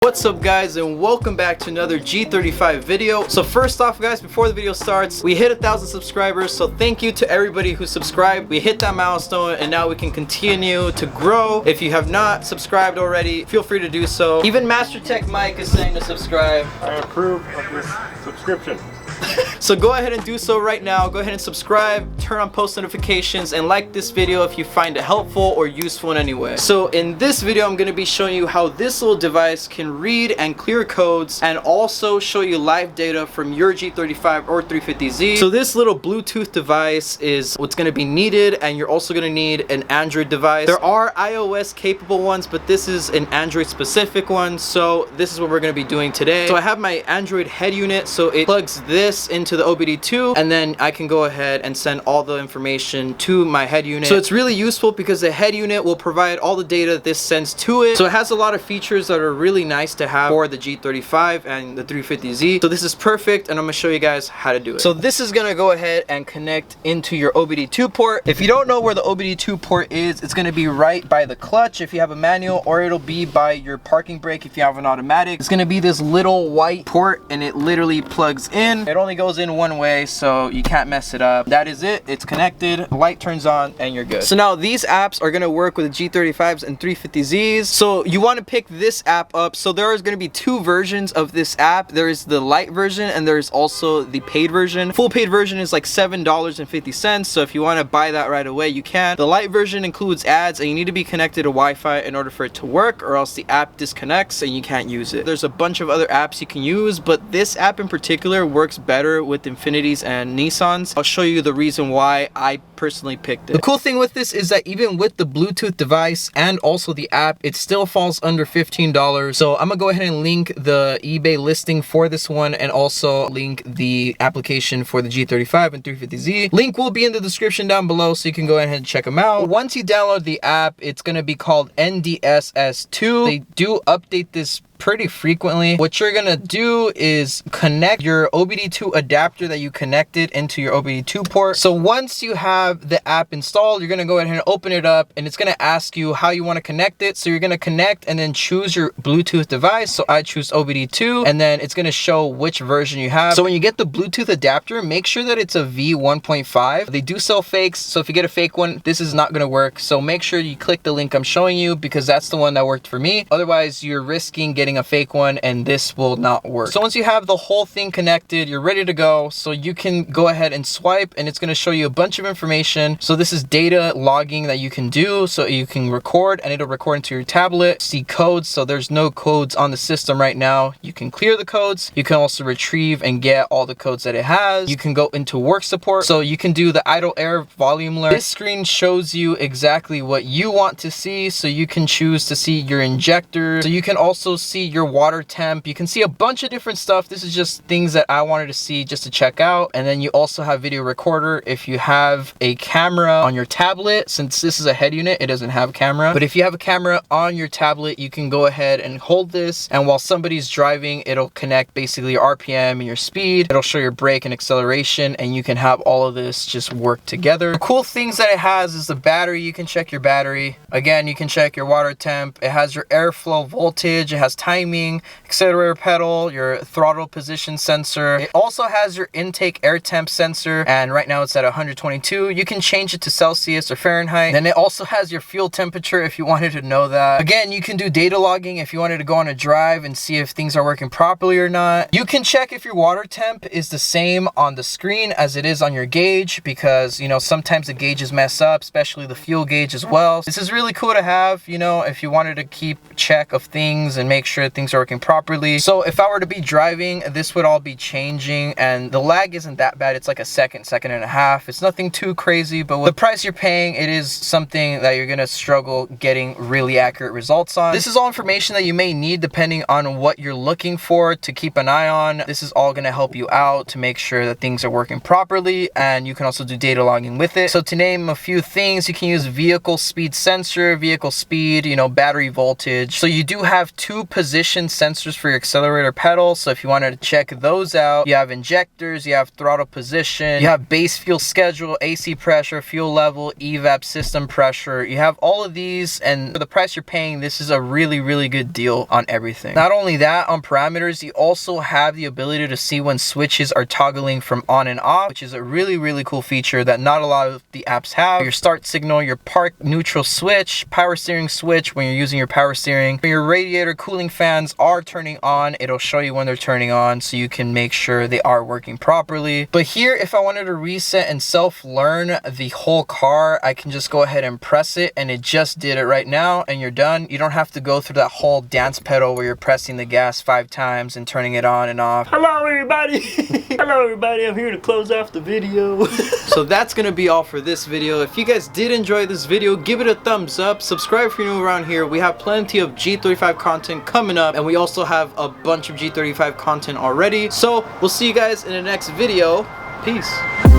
What's up guys, and welcome back to another G35 video. So first off guys, before the video starts, we hit 1,000 subscribers, so thank you to everybody who subscribed. We hit that milestone and now we can continue to grow. If you have not subscribed already, feel free to do so. Even Master Tech Mike is saying to subscribe. I approve of this subscription. So go ahead and do so right now. Go ahead and subscribe, turn on post notifications, and like this video if you find it helpful or useful in any way. So in this video, I'm going to be showing you how this little device can read and clear codes and also show you live data from your G35 or 350Z. So this little Bluetooth device is what's going to be needed, and you're also going to need an Android device. There are iOS capable ones, but this is an Android specific one. So this is what we're going to be doing today. So I have my Android head unit, so it plugs this into the OBD2, and then I can go ahead and send all the information to my head unit. So it's really useful because the head unit will provide all the data this sends to it. So it has a lot of features that are really nice to have for the G35 and the 350Z. So this is perfect, and I'm gonna show you guys how to do it. So this is gonna go ahead and connect into your OBD2 port. If you don't know where the OBD2 port is, it's gonna be right by the clutch if you have a manual, or it'll be by your parking brake if you have an automatic. It's gonna be this little white port, and it literally plugs in. It only goes in one way, so you can't mess it up. That is it. It's connected. The light turns on and you're good. So now these apps are going to work with the G35s and 350Zs. So you want to pick this app up. So there is going to be two versions of this app. There is the light version and there is also the paid version. Full paid version is like $7.50. So if you want to buy that right away, you can. The light version includes ads, and you need to be connected to Wi-Fi in order for it to work, or else the app disconnects and you can't use it. There's a bunch of other apps you can use, but this app in particular works better with Infinitis and Nissans. I'll show you the reason why I personally picked it. The cool thing with this is that even with the Bluetooth device and also the app, it still falls under $15. So I'm gonna go ahead and link the eBay listing for this one, and also link the application for the G35 and 350Z. Link will be in the description down below, so you can go ahead and check them out. Once you download the app, it's gonna be called NDSS2. They do update this pretty frequently. What you're gonna do is connect your OBD2 adapter that you connected into your OBD2 port. So once you have the app installed, you're gonna go ahead and open it up, and it's gonna ask you how you want to connect it. So you're gonna connect and then choose your Bluetooth device. So I choose OBD2, and then it's gonna show which version you have. So when you get the Bluetooth adapter, make sure that it's a V1.5. They do sell fakes, so if you get a fake one, this is not gonna work. So make sure you click the link I'm showing you, because that's the one that worked for me. Otherwise, you're risking getting a fake one, and this will not work. So once you have the whole thing connected, you're ready to go. So you can go ahead and swipe, and it's going to show you a bunch of information. So this is data logging that you can do. So you can record, and it'll record into your tablet. See codes. So there's no codes on the system right now. You can clear the codes. You can also retrieve and get all the codes that it has. You can go into work support. So you can do the idle air volume learn. This screen shows you exactly what you want to see. So you can choose to see your injectors. So you can also see your water temp. You can see a bunch of different stuff. This is just things that I wanted to see just to check out. And then you also have video recorder. If you have a camera on your tablet, since this is a head unit, it doesn't have a camera, but if you have a camera on your tablet, you can go ahead and hold this, and while somebody's driving, it'll connect basically your RPM and your speed. It'll show your brake and acceleration, and you can have all of this just work together. The cool things that it has is the battery. You can check your battery. Again, you can check your water temp. It has your airflow voltage. It has timing, accelerator pedal, your throttle position sensor. It also has your intake air temp sensor, and right now it's at 122. You can change it to Celsius or Fahrenheit. Then it also has your fuel temperature if you wanted to know that. Again, you can do data logging if you wanted to go on a drive and see if things are working properly or not. You can check if your water temp is the same on the screen as it is on your gauge, because you know sometimes the gauges mess up, especially the fuel gauge as well. This is really cool to have, you know, if you wanted to keep check of things and make sure things are working properly. So if I were to be driving, this would all be changing, and the lag isn't that bad. It's like a second and a half. It's nothing too crazy, but with the price you're paying, it is something that you're gonna struggle getting really accurate results on. This is all information that you may need depending on what you're looking for to keep an eye on. This is all gonna help you out to make sure that things are working properly, and you can also do data logging with it. So to name a few things, you can use vehicle speed sensor, vehicle speed, you know, battery voltage. So you do have two positions position sensors for your accelerator pedal, so if you wanted to check those out, you have injectors, you have throttle position, you have base fuel schedule, AC pressure, fuel level, evap system pressure. You have all of these, and for the price you're paying, this is a really good deal on everything. Not only that, on parameters, you also have the ability to see when switches are toggling from on and off, which is a really cool feature that not a lot of the apps have. Your start signal, your park neutral switch, power steering switch when you're using your power steering. When your radiator cooling fans are turning on, it'll show you when they're turning on so you can make sure they are working properly. But here, if I wanted to reset and self-learn the whole car, I can just go ahead and press it, and it just did it right now, and you're done. You don't have to go through that whole dance pedal where you're pressing the gas 5 times and turning it on and off. Hello everybody! Hello everybody, I'm here to close off the video. So that's gonna be all for this video. If you guys did enjoy this video, give it a thumbs up, subscribe if you're new around here. We have plenty of G35 content coming up, and we also have a bunch of G35 content already. So we'll see you guys in the next video. Peace.